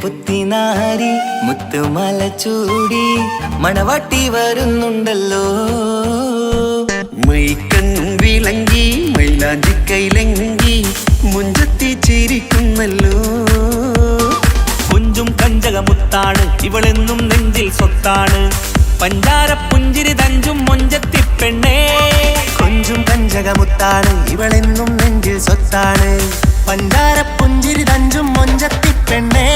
പുത്തിനാരി മുത്തുമല ചൂടി മണവാട്ടി വരുന്നുണ്ടല്ലോ മൈക്കണ്ണും വിളങ്ങി മൈലാഞ്ചി കൈലങ്കി മുഞ്ചത്തി ചിരിക്കുന്നല്ലോ കുഞ്ചും കഞ്ചകമുത്താണ് ഇവളെന്നും നെഞ്ചിൽ സ്വത്താണ് പഞ്ചാര പുഞ്ചിരി തഞ്ചും മൊഞ്ചത്തി പെണ്ണേ കൊഞ്ചും കഞ്ചകമുത്താണ് ഇവളെന്നും നെഞ്ചിൽ സ്വത്താണ് പഞ്ചാര പുഞ്ചിരി തഞ്ചും മൊഞ്ചത്തി പെണ്ണേ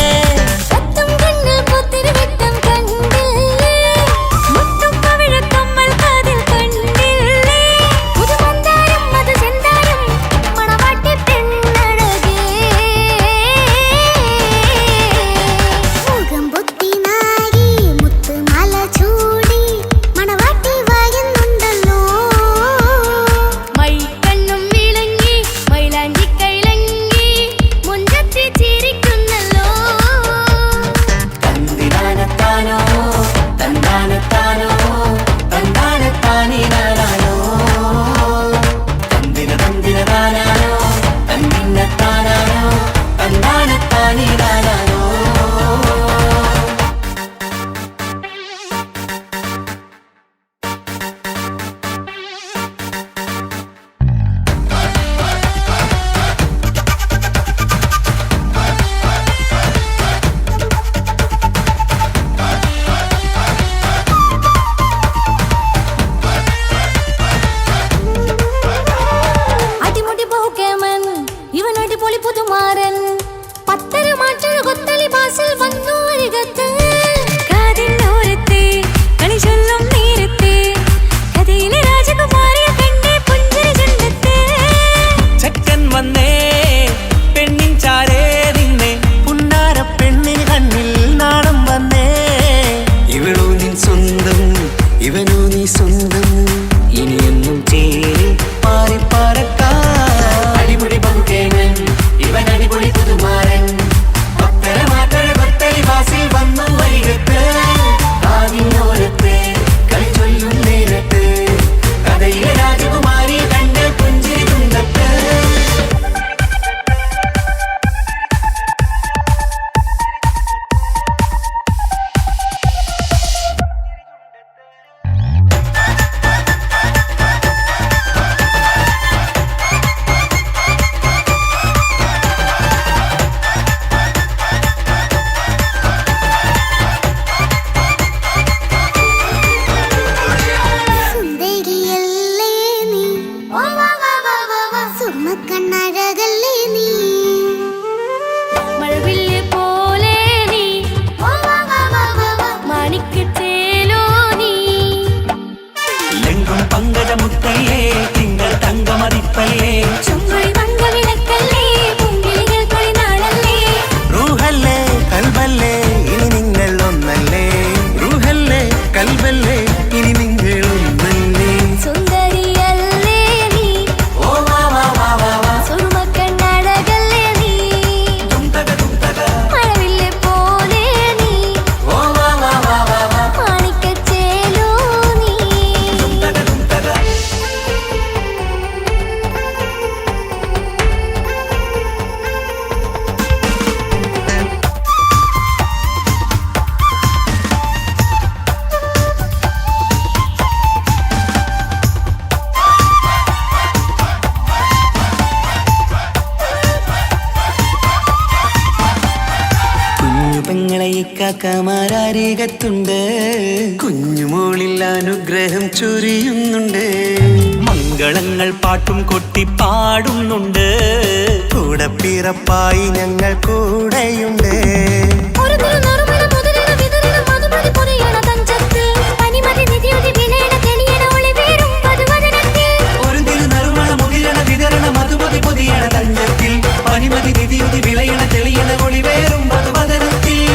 കാക്കമാരാരികത്തുണ്ട് കുഞ്ഞുമോളിൽ അനുഗ്രഹം ചൊരിയുന്നുണ്ട് മംഗളങ്ങൾ പാട്ടും കൊട്ടി പാടുന്നുണ്ട് കൂടെ പിറപ്പായി ഞങ്ങൾ കൂടെയുണ്ട് പനിമതി നിധിയുതി വിളയണ തെളിയണ ഒളിവേറും മധുവദനത്തിൽ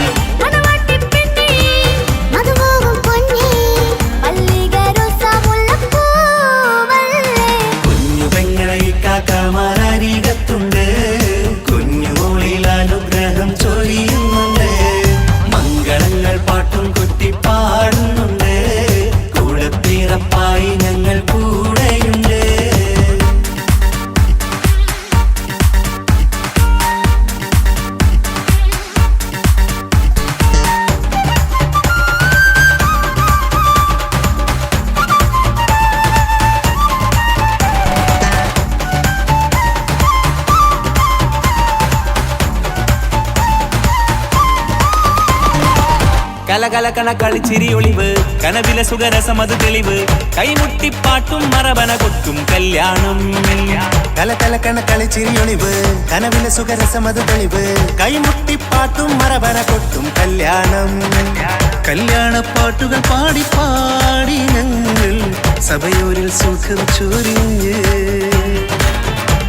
കലകലകണ കളിച്ചിരി ഒളിവ് കനവിലെ സുഖരസമത് തെളിവ് കൈമുട്ടിപ്പാട്ടും മറവന കൊട്ടും കല്യാണം കലകലകണ കളിച്ചിരി ഒളിവ് കനവിലെ സുഖരസമത് തെളിവ് കൈമുട്ടിപ്പാട്ടും മറവന കൊട്ടും കല്യാണം കല്യാണപ്പാട്ടുകൾ പാടി പാടി ഞങ്ങൾ സഭയോരിൽ സുഖം ചൊരിഞ്ഞ്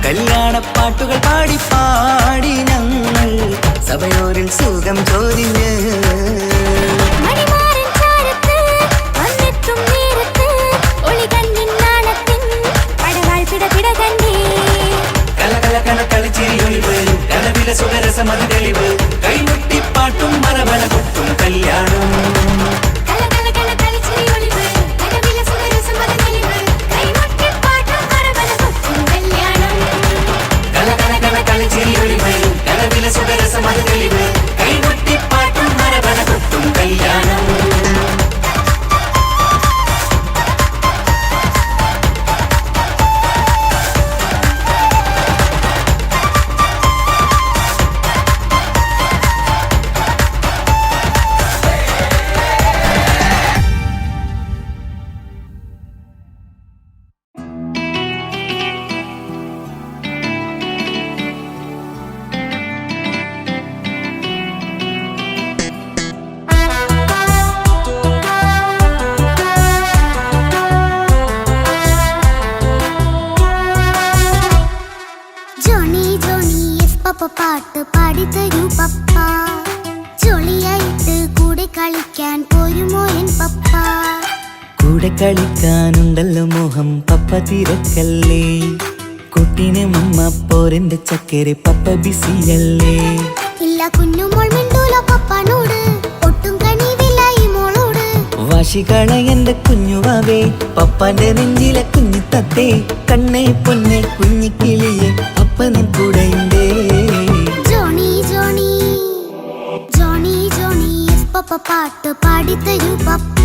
കല്യാണപ്പാട്ടുകൾ പാടി പാടി ഞങ്ങൾ സഭയോരിൽ സുഖം ചൊരിഞ്ഞ് കനവിലെ സുഖരസമത് തെളിവ് കൈമുട്ടിപ്പാട്ടും മറവന കൊട്ടും കല്യാണം കനവിലെ സുഖരസമത് തെളിവ് കൈമുട്ടിപ്പാട്ടും മറവന കൊട്ടും കല്യാണം പാട്ട് പാടിത്തരൂ പപ്പ ജോളിയായിട്ട് കൂടെ കളിക്കാൻ പോരുമോ എൻ പപ്പ കൂടെ കളിക്കാനുണ്ടല്ലോ മോഹം പപ്പ തിരക്കല്ലേ കുട്ടീനെ മമ്മ പോരെന്റെ ചക്കരെ പപ്പ ബിസിയല്ലേ ഇല്ല കുഞ്ഞുമോൾ മിണ്ടൂല പപ്പനോട് ഒട്ടും കണിവില്ല ഈ മോളോട് വാശികള എന്റെ കുഞ്ഞുവാവേ പപ്പാന്റെ നെഞ്ചിലെ കുഞ്ഞു തത്തേ കണ്ണേ പൊന്നെ കുഞ്ഞിക്കിളിയെ അപ്പനും കൂടെയുണ്ടേ ജോണി ജോണി ജോണി ജോണി പപ്പ പാട്ട് പാടിത്തരൂ പപ്പ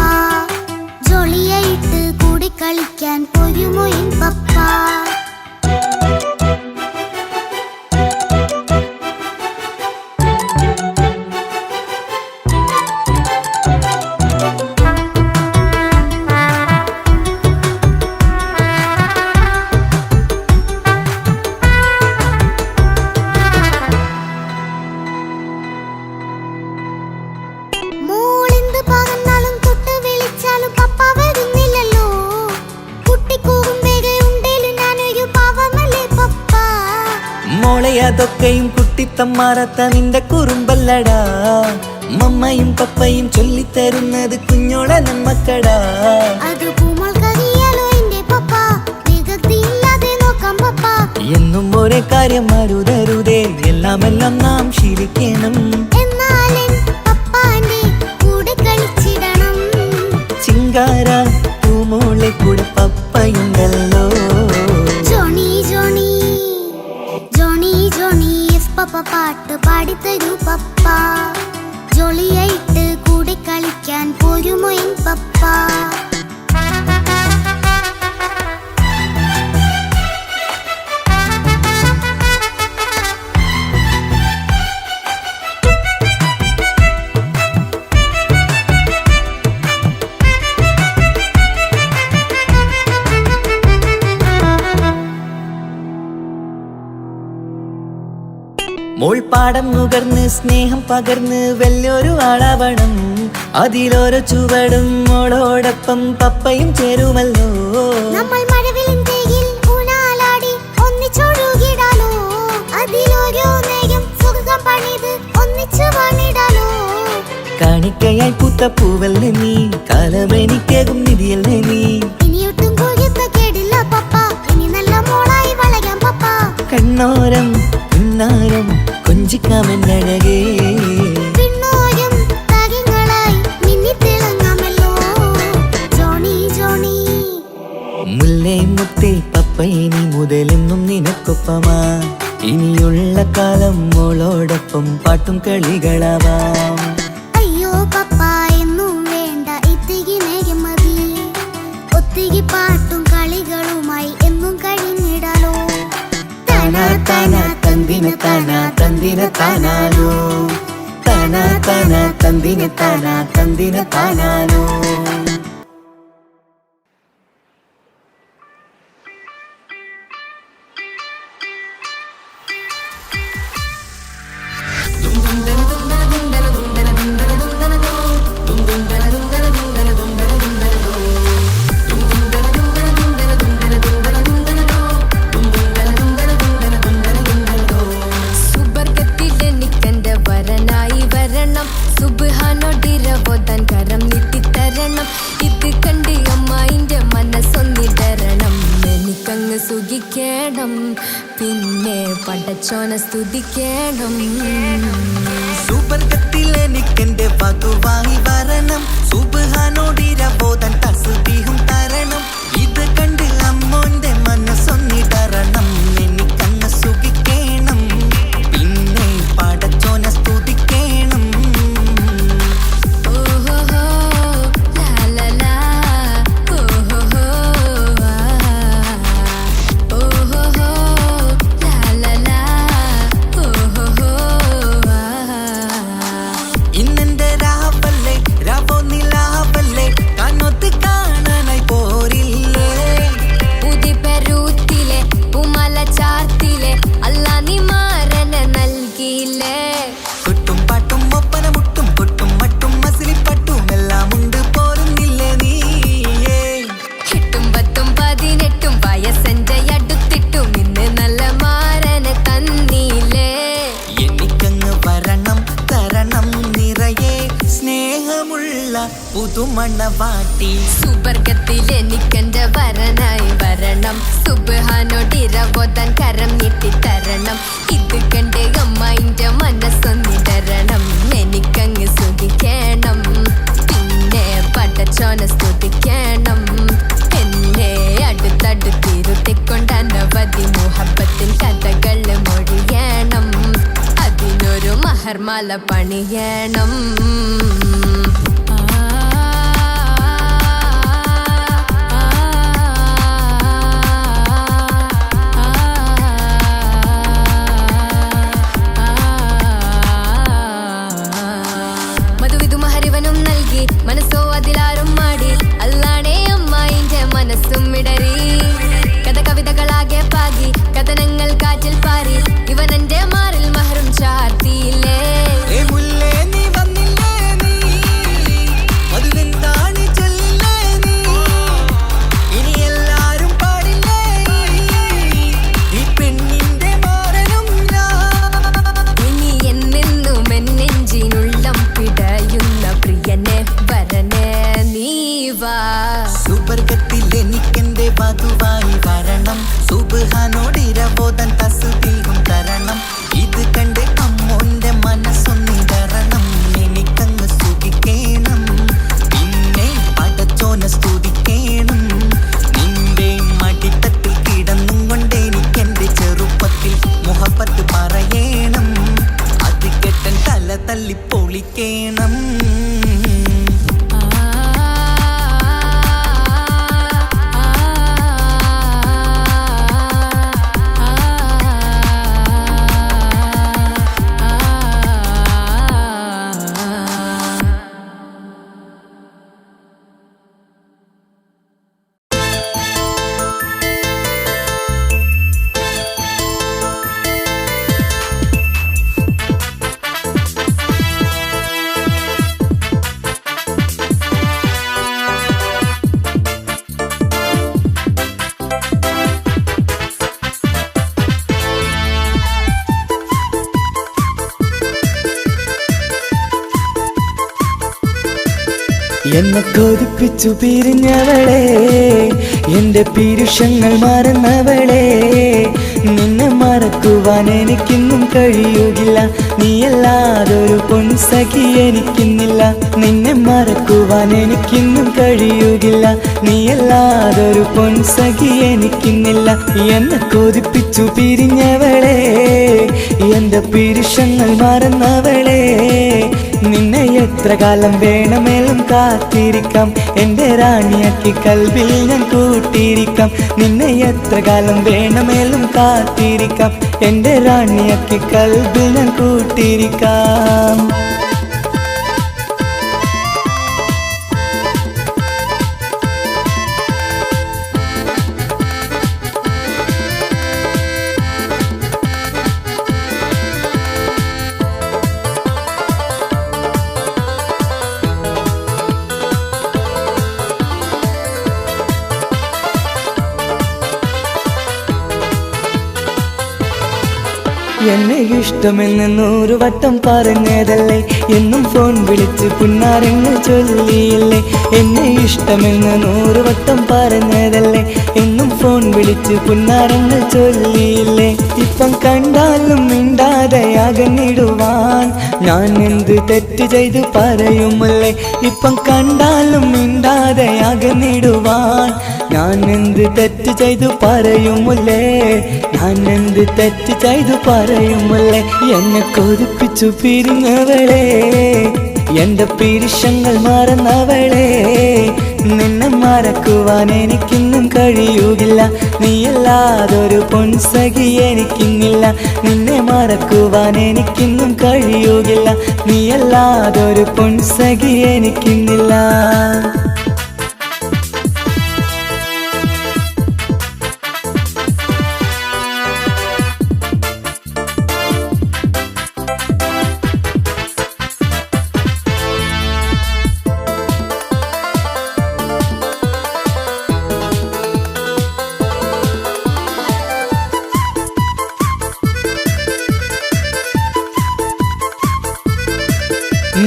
ജോളിയായിട്ട് കൂടെ കളിക്കാൻ പോരുമോ എൻ പപ്പ അതൊക്കെയും കുട്ടിത്തമ്മാറത്ത നിന്റെ കുറുമ്പല്ലടാ മമ്മയും പപ്പയും ചൊല്ലിത്തരുന്നത് കുഞ്ഞോളെ നമ്മക്കടാ എന്നും ഒരേ കാര്യം മരുതരുതേ എല്ലാം നാം ശീലിക്കണം ചിങ്കാര പൂമോളെ കൂടെ പപ്പയുണ്ടല്ലോ പപ്പ പാട്ട് പാടിത്തരൂ പപ്പ ജോളിയായിട്ട് കൂടെ കളിക്കാൻ പോരുമോ എൻ പപ്പ മോൾ പാടം നുകർന്ന് സ്നേഹം പകർന്ന് വലിയൊരു ആളാവണം അതിലോരോ ചുവടും മോളോടൊപ്പം പപ്പയും ചേരുമല്ലോ നമ്മൾ മഴവിലിൻ തേയിൽ ഊനാലാടി ഒന്നിച്ചൊഴുകിടാലോ അതിലോരോ നേരം സുഖം പണിത് ഒന്നിച്ചു വാണിടാലോ കാണിക്കയായി പൂത്ത പൂവല്ലേ നീ കാലമെനിക്കേകും നിധിയല്ലേ നീ ഇനിയൊട്ടും കൂടിയപ്പ കേടില്ല പപ്പ ഇനി നല്ല മോളായി വളരാം പപ്പ കണ്ണോരം പിന്നാരം കൊഞ്ചിക്കാമെന്നഴകേ പിന്നോരം താരങ്ങളായി മിന്നിത്തിളങ്ങാമല്ലോ ജോണി ജോണി മുല്ലേ മുത്തേ പപ്പ ഇനി മുതലെന്നും നിനക്കൊപ്പമാ ഇനിയുള്ള കാലം മോളോടൊപ്പം പാട്ടും കളികളാവാം അയ്യോ പപ്പ എന്നും വേണ്ട ഇത്തിരി നേരം മതി ഒത്തിരി പാട്ടും കളികളുമായി എന്നും കഴിഞ്ഞിടാലോ തന തന തന്തിന തന തന്തിന താനാലോ തന താനാ താനാ തന്തിന താനാനോ. സുബ്ഹാനോടിരവോതാൻ കരം നീട്ടിത്തരണം. ഇത് കണ്ട് അമ്മായിന്റെ മനസ്സൊന്നിടരണം. എനിക്കങ്ങ് സുഖിക്കണം, പിന്നെ പടച്ചോനെ സ്തുതിക്കണം. സുബർഗത്തിൽ എനിക്കെന്റെ വധുവായി വരണം. സുബ്ഹാനോടിരവോതാൻ തസ്ബീഹും തരണം. ഇത് കണ്ട് അമ്മോന്റെ മനസ്സൊന്നിടരണം. എനിക്കങ്ങ് സുഖിക്കണം, പിന്നെ പടച്ചോനെ സ്തുതിക്കണം. ഇന്നെന്റെ രാവല്ലേ രാവോ നിലാവല്ലേ കണ്ണൊത്ത് കാണാനായി പോരില്ലേ. ഉദിപെരൂത്തിലെ ഉമല ചാർത്തിലെ അല്ലാ നീ മാരനെ നൽകിയില്ലേ. കൊട്ടും പാട്ടും ഒപ്പന മുട്ടും കൊട്ടും മട്ടും മസിലിപ്പട്ടും എല്ലാം ഉണ്ട് പോരുന്നില്ലേ നീയേ. 8 10 18 വയസ്സെന്റെ അടുത്തിട്ടും ഇന്ന് നല്ല മാരനെ തന്നീലേ. എനിക്കങ്ങ് വരണം തരണം നിറയെ സ്നേഹമുള്ള പുതുമണവാട്ടി. സുബർഗത്തിൽ എനിക്കെന്റെ വരനായി വരണം. സുബ്ഹാനോടിരവോതാൻ കരം നീട്ടിത്തരണം. ഇത് കണ്ട് അമ്മായിന്റെ മനസ്സൊന്നിടരണം. എനിക്കങ്ങ് സുഖിക്കണം, പിന്നെ പടച്ചോനെ സ്തുതിക്കണം. എന്നെ അടുത്തടുത്തിരുത്തിക്കൊണ്ട് അനവധി മുഹബത്തിൻ കഥകൾ മൊഴിയണം. അതിനൊരു മഹർമാല പണിയണം. മധുവിധു മഹരിവനും നൽകി മനസ്സോ അതിലാരും മാടി. അല്ലാണേ അമ്മായിന്റെ മനസ്സും ഇടറി. കഥ കവിതകളാകെ പാകി കഥനങ്ങൾ കാറ്റിൽ പാറി. ഇവനെന്റെ മാറിൽ മഹറും ചാർത്തിയില്ലേ. ഏ മുല്ലേ നീ വന്നില്ലേ നീ, മധുവെന്താണ് ചൊല്ലില്ലേ നീ. ഇനി എല്ലാരും പാടില്ലേ ഈ പെണ്ണിന്റെ മാറനും ഞാൻ. ഇനി എന്നെന്നും എന്നെഞ്ചിനുള്ളം പിടയുന്ന പ്രിയനെ വരനെ നീ വാ. സുബർഗത്തിൽ എനിക്കെന്റെ വധുവായി വരണം. സുബ്ഹാനോടിരവോതാൻ തസ്ബീഹും തരണം. ഇത് കണ്ട് അമ്മോന്റെ മനസ്സൊന്നിടരണം. എനിക്കങ്ങ് സുഖിക്കണം, പിന്നെ പടച്ചോനെ സ്തുതിക്കണം. നിന്റെ മടിത്തട്ടിൽ കിടന്നും കൊണ്ട് എനിക്കെന്റെ ചെറുപ്പത്തിൽ മുഹബത്ത് പറയണം. അത് കെട്ടൻ തല തല്ലി പൊളിക്കണം. എന്നെ കൊതിപ്പിച്ചു പിരിഞ്ഞവളെ, എന്റെ പീരുഷങ്ങൾ മറന്നവളെ. നിന്നെ മറക്കുവാൻ എനിക്കിന്നും കഴിയുകില്ല. നീയല്ലാതൊരു പൊൻസഖി എനിക്കിന്നില്ല. നിന്നെ മറക്കുവാൻ എനിക്കിന്നും കഴിയുകില്ല. നീയല്ലാതൊരു പൊൻസഖി എനിക്കിന്നില്ല. എന്നെ കൊതിപ്പിച്ചു പിരിഞ്ഞവളെ, എന്റെ പീരുഷങ്ങൾ മറന്നവളെ. നിന്നെ എത്ര കാലം വേണമെങ്കിലും കാത്തിരിക്കാം. എന്റെ റാണിയാക്കി കൽബിൽ ഞാൻ കൂട്ടിയിരിക്കാം. നിന്നെ എത്ര കാലം വേണമെങ്കിലും കാത്തിരിക്കാം. എന്റെ റാണിയാക്കി കൽബിൽ ഞാൻ കൂട്ടിയിരിക്കാം. എന്നെ ഇഷ്ടമെന്ന് 100 വട്ടം പറഞ്ഞതല്ലേ, എന്നും ഫോൺ വിളിച്ച് പുന്നാരങ്ങൾ ചൊല്ലിയില്ലേ. എന്നെ ഇഷ്ടമെന്ന് 100 വട്ടം പറഞ്ഞതല്ലേ, എന്നും ഫോൺ വിളിച്ച് പുന്നാരങ്ങൾ ചൊല്ലിയില്ലേ. ഇപ്പം കണ്ടാലും മിണ്ടാതെ അകന്നിടുവാൻ ഞാൻ എന്ത് തെറ്റ് ചെയ്ത് പറയുമല്ലേ. ഇപ്പം കണ്ടാലും മിണ്ടാതെ അകന്നിടുവാൻ ഞാൻ എന്ത് തെറ്റ് ചെയ്തു പറയുമല്ലേ. ഞാൻ എന്ത് തെറ്റ് ചെയ്തു പറയുമല്ലേ. എന്നെ കൊതിപ്പിച്ചു പിരിഞ്ഞവളെ, എന്റെ പിരിശങ്ങൾ മറന്നവളെ. നിന്നെ മറക്കുവാൻ എനിക്കിന്നും കഴിയുകില്ല, നീയല്ലാതൊരു പൊൻസഖി എനിക്കിന്നില്ല. നിന്നെ മറക്കുവാൻ എനിക്കിന്നും കഴിയുകില്ല, നീയല്ലാതൊരു പൊൻസഖി എനിക്കിന്നില്ല.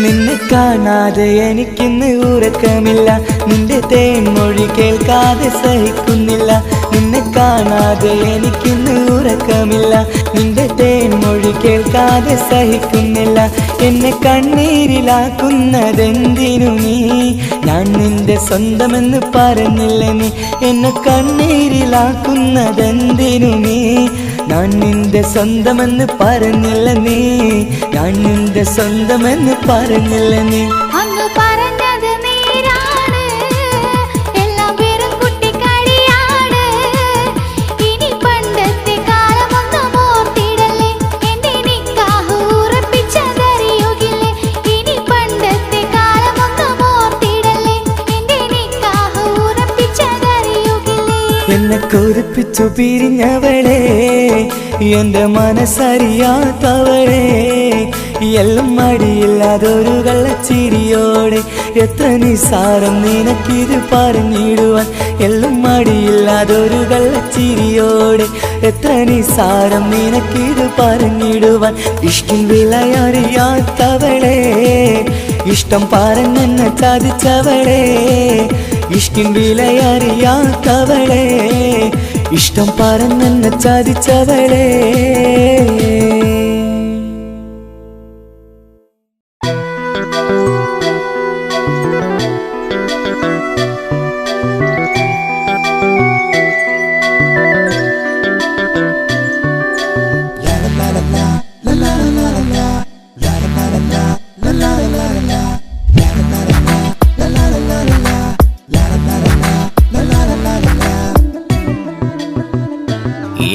നിന്നെ കാണാതെ എനിക്കിന്ന് ഉറക്കമില്ല, നിന്റെ തേൻമൊഴി കേൾക്കാതെ സഹിക്കുന്നില്ല. നിന്നെ കാണാതെ എനിക്കിന്ന് ഉറക്കമില്ല, നിന്റെ തേൻമൊഴി കേൾക്കാതെ സഹിക്കുന്നില്ല. എന്നെ കണ്ണീരിലാക്കുന്നതെന്തിനു നീ, ഞാൻ നിന്റെ സ്വന്തമെന്ന് പറഞ്ഞില്ല നീ. എന്നെ കണ്ണീരിലാക്കുന്നതെന്തിനു നീ, ഞാൻ നിന്റെ സ്വന്തമെന്ന് പറഞ്ഞില്ല നീ. ഞാൻ നിന്റെ സ്വന്തമെന്ന് പറഞ്ഞില്ല നീ. അങ്ങ് പറഞ്ഞത് നേരാണ്, എല്ലാം വെറും കുട്ടിക്കളിയാണ്. ഇനി പണ്ടത്തെ കാലമൊന്നും ഓർത്തിടല്ലേ, എന്റെ നിക്കാഹ് ഉറപ്പിച്ചതറിയുകില്ലേ. ഇനി പണ്ടത്തെ കാലമൊന്നും ഓർത്തിടല്ലേ, എന്റെ നിക്കാഹ് ഉറപ്പിച്ചതറിയുകില്ലേ. എന്നെ കൊതിപ്പിച്ചു പിരിഞ്ഞവളെ, എന്റെ മനസ്സറിയാത്തവളെ. എല്ലാം മടിയില്ലാതൊരു കള്ളച്ചിരിയോടെ, എത്ര നിസാരം നിനക്കിത് പറഞ്ഞിടുവാൻ. എല്ലാം മടിയില്ലാതൊരു കള്ളച്ചിരിയോടെ, എത്ര നിസാരം നിനക്കിത് പറഞ്ഞിടുവാൻ. ഇഷ്കിൻ വിലയറിയാത്തവളെ, ഇഷ്ടം പറഞ്ഞെന്നെ ചതിച്ചവളെ. ഇഷ്കിൻ വിലയറിയാത്തവളെ, ഇഷ്ടം പറഞ്ഞെന്നെ ചതിച്ചവളെ.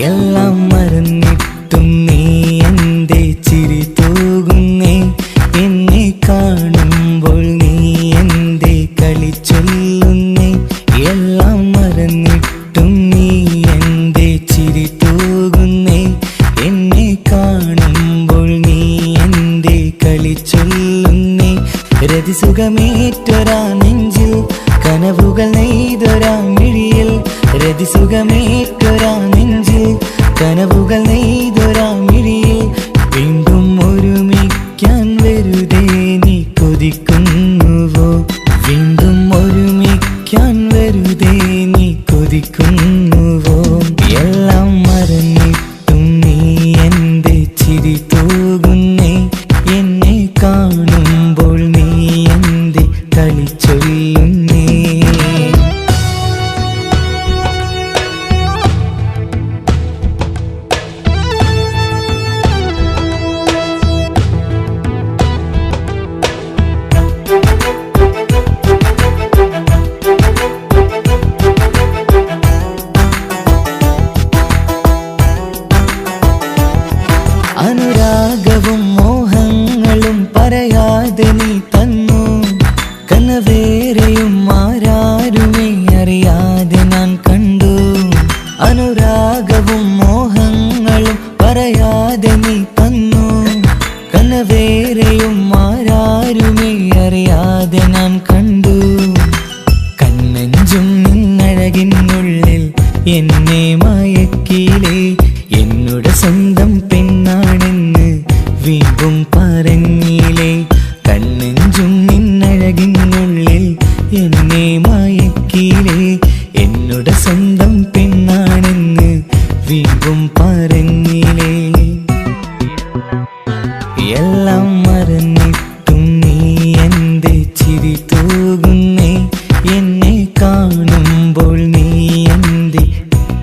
എല്ലാം മറന്നിട്ടും നീ എന്റെ ചിരി തൂകുന്നേ. എന്നെ കാണുമ്പോൾ നീ എന്റെ കളി ചൊല്ലുന്നേ. എല്ലാം മറന്നിട്ടും നീ എന്റെ ചിരി തൂകുന്നേ. എന്നെ കാണുമ്പോൾ നീ എന്റെ കളി ചൊല്ലുന്നേ. രതിസുഖമേറ്റൊരാ നെഞ്ചിൽ, കനവുകൾ നെയ്തൊരാ മിഴിയിൽ. രതിസുഖമേറ്റൊരാ നെഞ്ചിൽ, കനവുകൾ നെയ്തൊരാ മിഴിയിൽ. വീണ്ടും ഒരുമിക്കാൻ വെറുതെ നീ കൊതിക്കുന്നുവോ. വീണ്ടും ഒരുമിക്കാൻ വെറുതെ നീ കൊതിക്കുന്നുവോ. എല്ലാം മറന്നിട്ടും നീ എന്റെ ചിരി തൂകുന്നേ. എന്നെ കാണുമ്പോൾ നീ എന്റെ കളി ചൊല്ലുന്നേ. അനുരാഗവും മോഹങ്ങളും പറയാതെ നീ തന്നു. കനവേറെയും ആരാരുമേ അറിയാതെ ഞാൻ കണ്ടു. അനുരാഗവും മോഹങ്ങളും പറയാതെ നീ തന്നു. കനവേറെയും ആരാരുമേ അറിയാതെ ഞാൻ കണ്ടു. കണ്ണെഞ്ചും നിന്നഴകിനുള്ളിൽ എന്നെ മയക്കിയിലേ. എന്നോട് സ്വന്തം പെണ്ണാണ്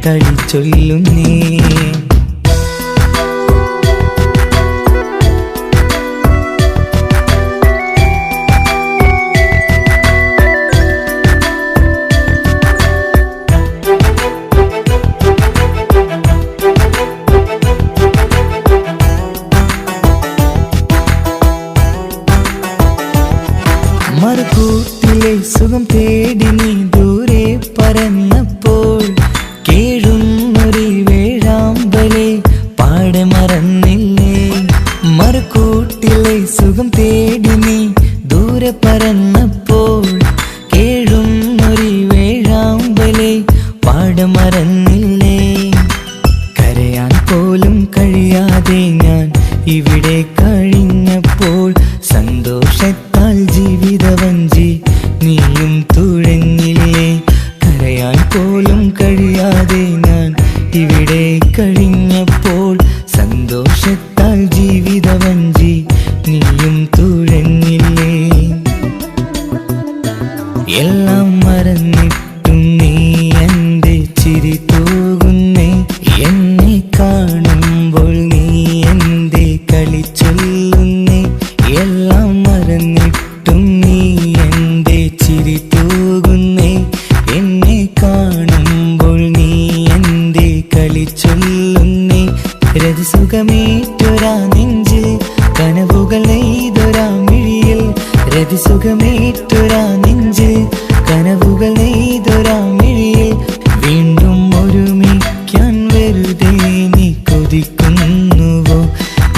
കളി ചൊല്ലുന്നേ. മറുകൂട്ടിലെ സുഖം തേടി നീ ദൂരെ പറന്നപ്പോൾ കേഴുന്നൊരു വേഴാമ്പലെ പാടെ മറന്നില്ലേ. മറുകൂട്ടിലെ സുഖം തേടി നീ ദൂരെ പറന്നപ്പോൾ കേഴുന്നൊരു വേഴാമ്പലെ പാടെ മറന്നില്ലേ. കരയാൻ പോലും കഴിയാതെ ഞാൻ ഇവിടെ കഴിഞ്ഞപ്പോൾ സന്തോഷത്താൽ ജീവിതവഞ്ചി നീയും തുഴഞ്ഞില്ലേ. കരയാൻ പോലും കഴിയാതെ ഞാൻ ഇവിടെ കഴിഞ്ഞപ്പോൾ സന്തോഷത്താൽ ജീവിതവഞ്ചി നീയും തുഴഞ്ഞില്ലേ. എല്ലാം മറന്നിട്ടും നീ എൻ്റെ ചിരി തൂകുന്നേ. എന്നെ കാണുമ്പോൾ നീ എൻ്റെ കളി ചൊല്ലുന്നേ. എല്ലാം മറന്നിട്ടും നീ എൻ്റെ ചിരി തൂകുന്നേ. എന്നെ കാണുമ്പോൾ നീ എൻ്റെ കളി ചൊല്ലുന്നേ. രതിസുഖമേറ്റൊരാ നെഞ്ചിൽ കനവുകൾ നെയ്തൊരാ മിഴിയിൽ. രതിസുഖമേറ്റൊരാ നെഞ്ചിൽ കനവുകൾ നെയ്തൊരാ മിഴിയിൽ. വീണ്ടും ഒരുമിക്കാൻ വെറുതെ നീ കൊതിക്കുന്നുവോ.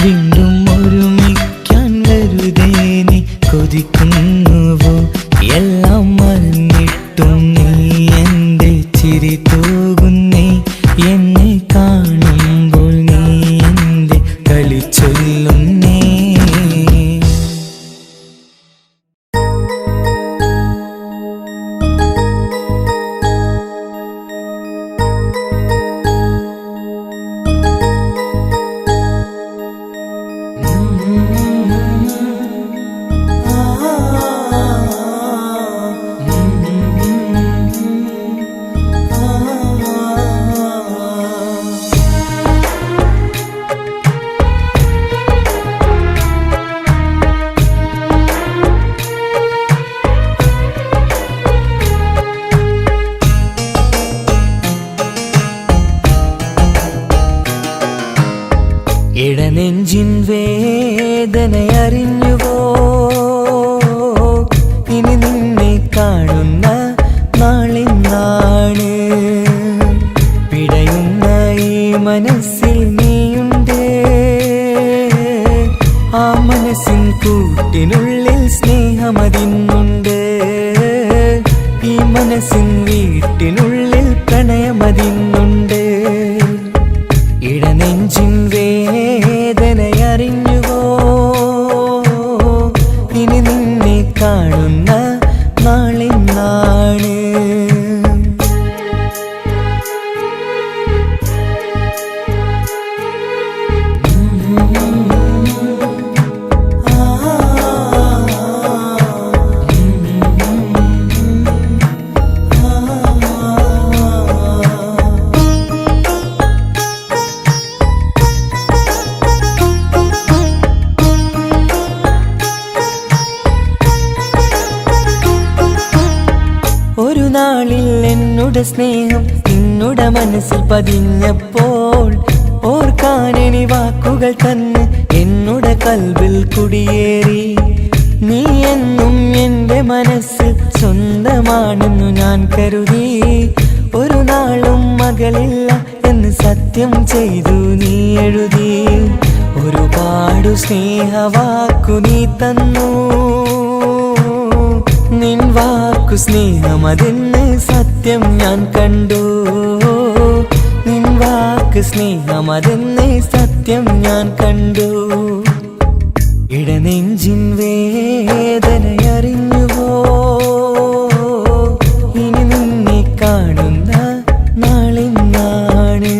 വീണ്ടും ഒരുമിക്കാൻ വെറുതെ നീ കൊതിക്കുന്നുവോ. എല്ലാം മറന്നിട്ടും നീ എൻ്റെ ചിരി തൂകുന്നേ. എന്നെ കാണുമ്പോൾ നീ എൻ്റെ കളി ചൊല്ലുന്നേ. ഇടനെഞ്ചിൻ വേദനയറിഞ്ഞുവോ. ഇനി നിന്നെ കാണുന്ന നാളെന്നാണ്. പിടയുന്ന ഈ മനസ്സിൽ നീയുണ്ട്. ആ മനസ്സിൻ കൂട്ടിനുള്ളിൽ സ്നേഹമതിന്നുണ്ട്. ഈ മനസ്സിൻ വീട്ടിനുള്ളിൽ പ്രണയമതിന്നുണ്ട്. ഇടനെഞ്ചിൻ വേദനയറിഞ്ഞുവോ. ഇനി നിന്നെ കാണുന്ന നാളെന്നാണ്. ഒരു നാളിൽ എന്നുടെ സ്നേഹം നിന്നുടെ മനസ്സിൽ പതിഞ്ഞപ്പോൾ ഓർക്കാനെനി വാക്കുകൾ തന്നെ എന്നുടെ കൽബിൽ കുടിയേറി. നീ എന്നും എൻ്റെ മനസ്സിൽ സ്വന്തമാണെന്നു ഞാൻ കരുതി. ഒരു നാളും മകളില്ല എന്ന് സത്യം ചെയ്തു നീ എഴുതി. ഒരുപാടു സ്നേഹവാക്കു നീ തന്നു. നിൻ വാക്കു സ്നേഹമതെന്ന് സത്യം ഞാൻ കണ്ടു. നിൻ വാക്ക് സ്നേഹമതെന്ന് സത്യം ഞാൻ കണ്ടു. ഇടനെഞ്ചിൻ വേദനയറിഞ്ഞുവോ. ഇനി നിന്നെ കാണുന്ന നാളെന്നാണ്.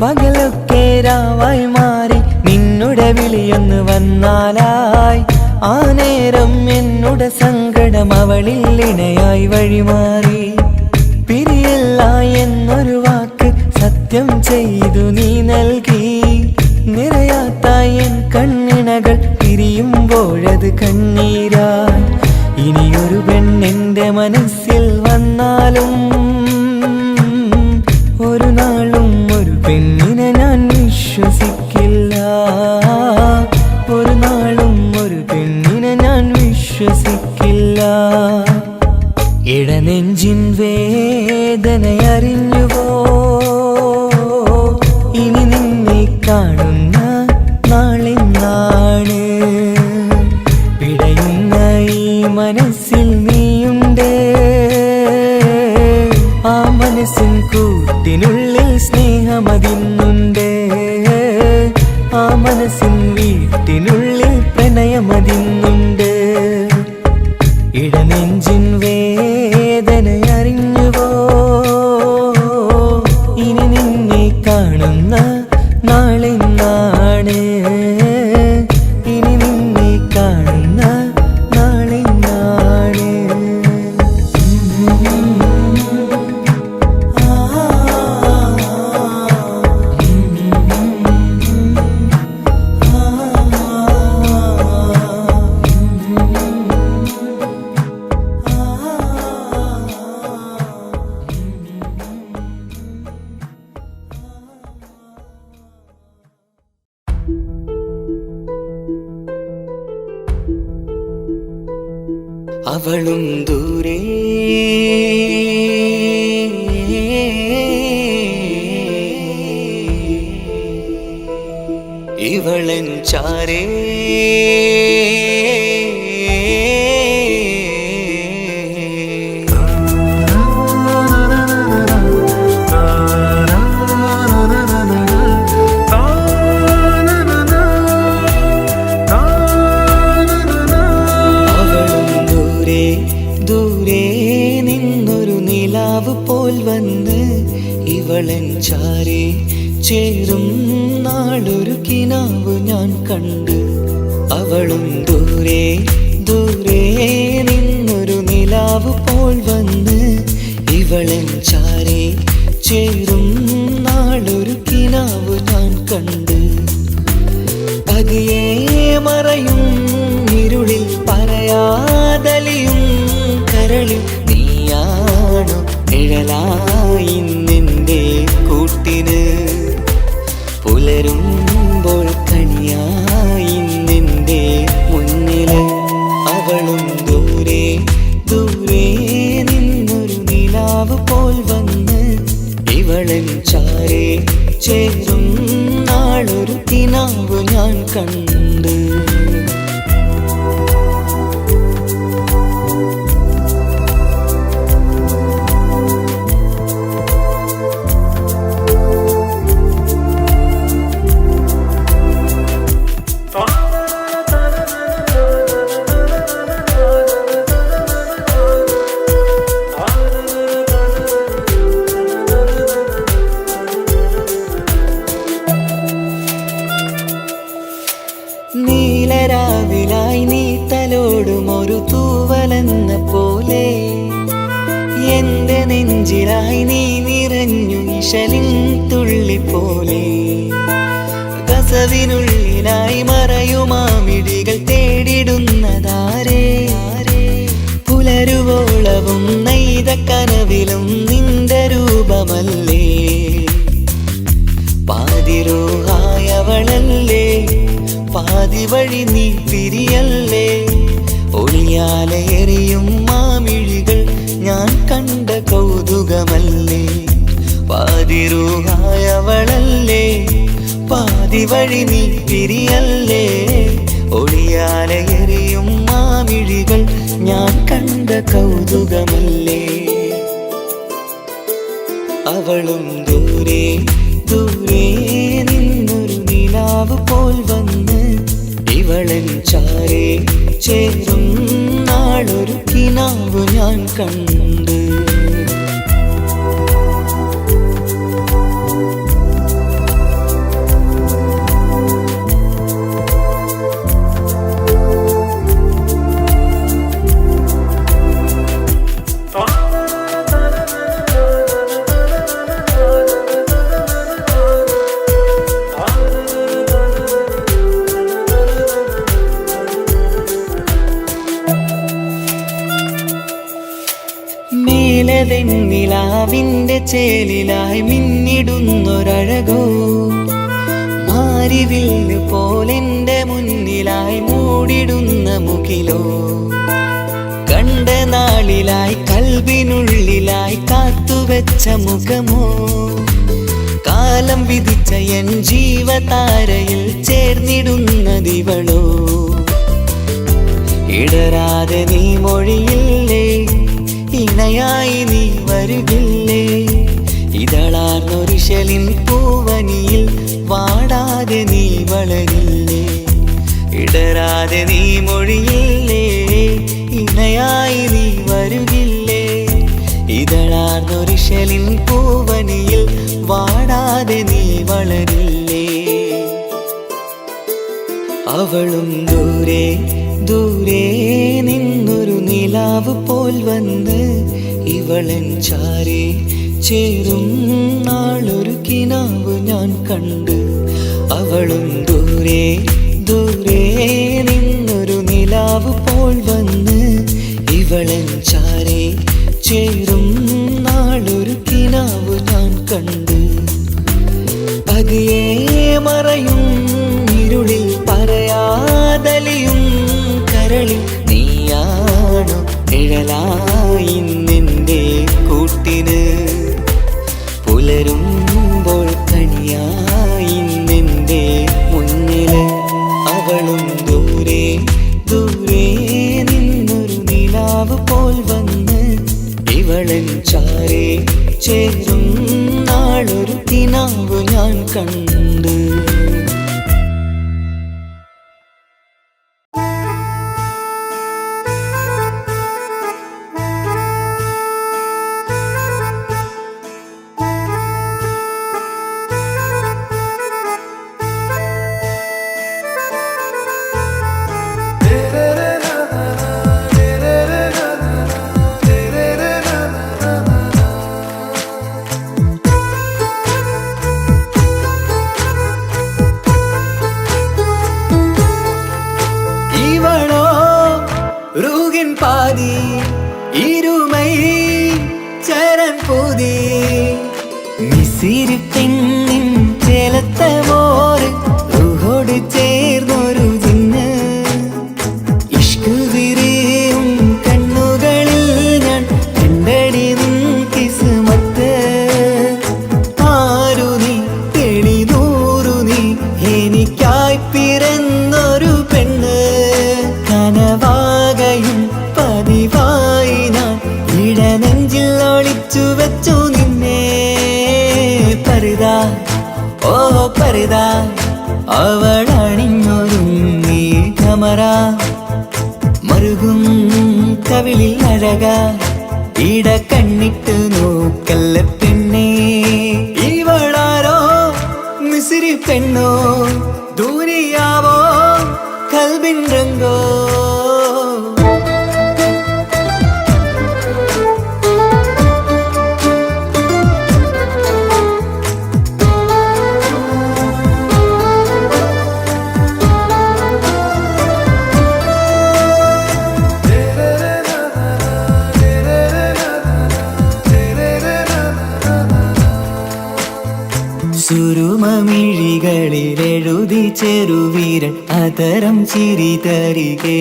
പകലൊക്കെ രാവായി മാറി നിന്നുടെ വിളിയൊന്ന് വന്നാലായി ആ നേരം എന്നുടെ സങ്കടം അവളിൽ ഇണയായി വഴിമാറി പിരിയല്ല എന്നൊരു വാക്ക് സത്യം ചെയ്തു നീ നൽകി നിറയാത്ത എൻ കണ്ണിണകൾ പിരിയുമ്പോഴത് കണ്ണീരായി ഇനിയൊരു പെണ്ണെന്റെ മനസ്സിൽ വന്നാലും ഒരു നാളും ഒരു പെണ്ണിനെ ഞാൻ വിശ്വസിക്കില്ല ഒരു നാളും ഒരു പെണ്ണിനെ ഞാൻ വിശ്വസിക്കില്ല ഇടനെഞ്ചിൻ വേദനയറിഞ്ഞുവോ ഇനി നിന്നെ കാണുന്ന നാളെന്നാണ് പിടയുന്ന ഈ മനസ്സിൽ നീയുണ്ട് ആ മനസ്സിൻ കൂട്ടിനുള്ളിൽ സ്നേഹമതിന്നുണ്ട് ആ മനസ്സിൻ വീട്ടിനുള്ളിൽ പ്രണയമതിന്നുണ്ട് ഇടനെഞ്ചിൻ വേദനയറിഞ്ഞുവോ ഇനി നിന്നെ കാണുന്ന നാളെന്നാണ് ഇനി നിന്നെ കാണുന്ന നാളെന്നാണ് അവളും ദൂരെ ഇവളൻ ചാരേ ഇവളൻ ചാരേ ചേരും നാളൊരു കിനാവ് ഞാൻ കണ്ട് അവളും ദൂരെ ദൂരെ നിന്നൊരു നിലാവ് പോൽ വന്ന് ഇവളൻ ചാരേ ചേരും നാളൊരു കിനാവ് ഞാൻ കണ്ട് പതിയെ മറയും ഇരുളിൽ പറയാതലിയും കരളിൽ നീയാണു നിഴലായി നിന്റെ കൂട്ടിന് പുലരുമ്പോൾ കണിയായി നിന്റെ മുന്നില് അവളും ദൂരെ ദൂരെ നിന്നൊരു നിലാവ് പോൽ വന്ന് ഇവളൻ ചാരേ ചേരും നാളൊരു കിനാവ് ഞാൻ കണ്ട് നീലരാവിലായി നീ തലോടും ഒരു തൂവലെന്ന പോലെ എന്റെ നെഞ്ചിലായി നീ നിറഞ്ഞു ഇശലിൻ തുള്ളി പോലെ കസവിനുള്ളിലായി മറയുമാമിടികൾ തേടിടുന്നതാരേ പുലരുവോളവും നെയ്ത കനവിലും നിന്റെ രൂപമല്ലേ പാതിരോഹായവളല്ലേ പാതി വഴി നീ പിരിയല്ലേ ഒളിയാലെറിയും മാമിഴികൾ ഞാൻ കണ്ട കൗതുകമല്ലേ പാതിരൂഹായവളല്ലേ പാതി വഴി നീ പിരിയല്ലേ ഒളിയാലെറിയും മാമിഴികൾ ഞാൻ കണ്ട കൗതുകമല്ലേ അവളും ദൂരെ ദൂരെ നിന്നൊരു നിലാവ് പോൽ വന്ന് ഇവളൻ ചാരേ ചേരും നാളൊരു കിനാവ് ഞാൻ കണ്ട് കിനാവിൻ്റെ ചേലിലായി മിന്നിടുന്നൊരഴകോ മാരിവില്ല് പോലെൻ്റെ മുന്നിലായി മൂടിടുന്ന മുകിലോ കണ്ട നാളിലായി കൽവിനുള്ളിലായി കാത്തുവെച്ച മുഖമോ കാലം വിധിച്ച എൻ ജീവതാരയിൽ ചേർന്നിടുന്നതിവളോ ഇടരാതെ നീ മൊഴിയില്ലേ ഇണയായി നീ വരുകില്ലേ ഇതളാർന്നൊരിശലിൻ പൂവനിയിൽ വാടാതെ നീ വളരില്ലേ ഇടരാതെ നീ മൊഴിയില്ലേ ഇണയായി നീ വരുകില്ലേ ഇതളാർന്നൊരിശലിൻ പൂവനിയിൽ വാടാതെ നീ വളരില്ലേ അവളും ദൂരെ ദൂരെ നിന്നൊരു നിലാവ് പോൽ വന്ന് ഇവളൻ ചാരെ ചേരും നാളൊരു കിനാവ് ഞാൻ കണ്ട് അവളും ദൂരെ ദൂരെ നിന്നൊരു നിലാവ് പോൽ വന്ന് ഇവളൻ ചാരെ ചേരും നാളൊരു കിനാവ് ഞാൻ കണ്ട് പതിയെ മറയും ഇരുളിൽ പറയാതലിയും കരളിൽ നീയാണു നിഴലായി നിന്റെ കൂട്ടിന് പുലരുമ്പോൾ കണിയായി നിന്റെ മുന്നില് അവളും ദൂരെ ദൂരെ നിന്നൊരു നിലാവ് പോൽ വന്ന് ഇവളൻ ചാരെ ചേരും നാളൊരു കിനാവ് ഞാൻ കണ്ട് பாதி இருமை சரண் போதி மிசிறு பெண்ணின் ചേലത്ത മോര് റൂഹോട് ചേർന്നൊരു ജിന്ന് ഇഷ്ക് വിരിയും കണ്ണുകളിൽ ഞാൻ കണ്ടടി നിൻ കിസ്മത്ത് ആരു നീ തെളിനൂറു നീ എനിക്കായി പിറന്നൊരു പെണ്ണ് കനവാകയും പതിവായി ഞാൻ ഇടനെഞ്ചിൽ ഒളിച്ചു വെച്ചു നിന്നെ പരിതാ ഓ പരിതാ അവളണിഞ്ഞൊരുങ്ങി കമറ മറുകും കവിളിൽ അഴക ഇട കണ്ണിട്ട് നോക്കല്ല പെണ്ണേ ഇവളാരോ മിസിരി പെണ്ണോ ദൂരിയാവോ കൽബിൻ രംഗോ സുരുമമിഴികളിലെഴുതി ചെറുവീരൻ അതരം ചിരി തരികേ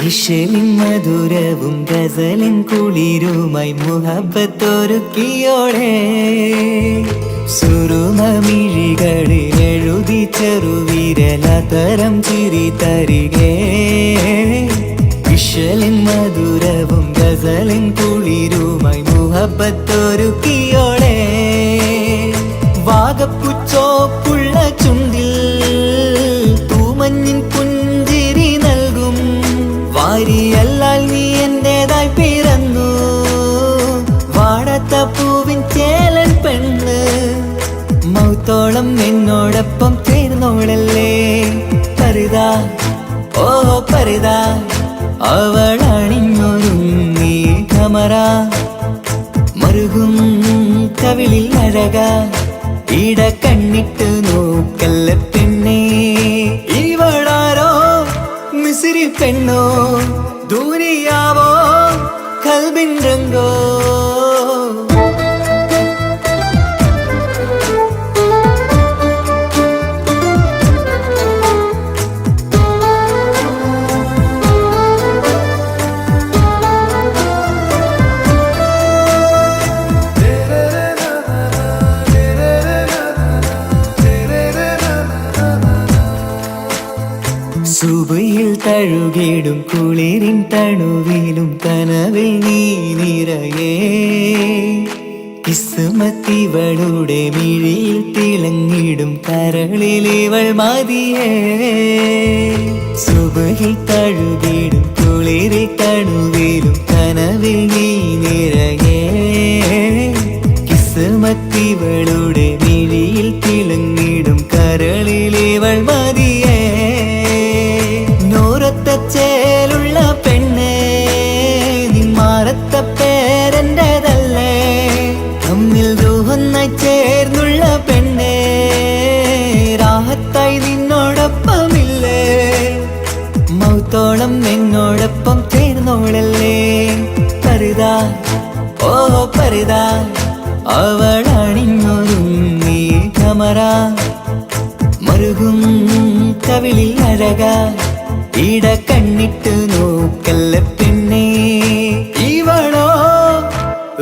ഇശലിൻ മധുരവും ഗസലിൻ കുളിരുമായി മുഹബത്തൊരുക്കിയോടെ സുരുമമിഴികളിലെഴുതി ചെറുവീരൻ അതരം ചിരി തരികേ ഇശലിൻ മധുരവും ഗസലിൻ കുളിരുമായി മുഹബത്തൊരുക്കിയോടെ വാഗപ്പുച്ചോപ്പുള്ള ചുണ്ടിൽ തൂമഞ്ഞിൻ പുഞ്ചിരി നൽകും വാരിയല്ലാൽ നീ എന്റേതായി പിറന്നു വാടാത്ത പൂവിൻ ചേലൻ പെണ്ണ് മൗത്തോളം എന്നോടൊപ്പം ചേർന്നോളല്ലേ പരിതാ ഓ പരിതാ അവളണിഞ്ഞൊരുങ്ങി കമറ മറുകും കവിളിൽ അഴക ഇട കണ്ണിട്ട് നോക്കല്ല പെണ്ണേ ഇവളാരോ മിസിരി പെണ്ണോ ദൂരിയാവോ കൽബിൻ രംഗോ തഴുകിടും കുളിരിൻ തണുവിലും കനവിൽ നീ നിറയേ കിസ്മത്തിവളുടെ മിഴിയിൽ തിളങ്ങിടും കരളിലിവൾ മതിയേ സുബഹിൽ തഴുകിടും കുളിരിൽ തണുവിലും കനവിൽ നീ നിറയേ കിസ്മത്തിവളുടെ മിഴിയിൽ തിളങ്ങിടും കരളിലിവൾ മതിയേ നൂറത്ത ചേലുള്ള പെണ്ണേ നിന്മാറത്ത പേരെൻ്റെതല്ലേ തമ്മിൽ റൂഹൊന്നായി ചേർന്നുള്ള പെണ്ണേ രാഹത്തായി നിന്നോടൊപ്പമില്ലേ മൗത്തോളം എന്നോടൊപ്പം ചേർന്നോളല്ലേ പരിതാ ഓ പരിതാ അവളണിഞ്ഞൊരുങ്ങി കമറ മറുകും കവിളിൽ അഴക ഇട കണ്ണിട്ട് നോക്കല്ല പെണ്ണേ ഇവളോ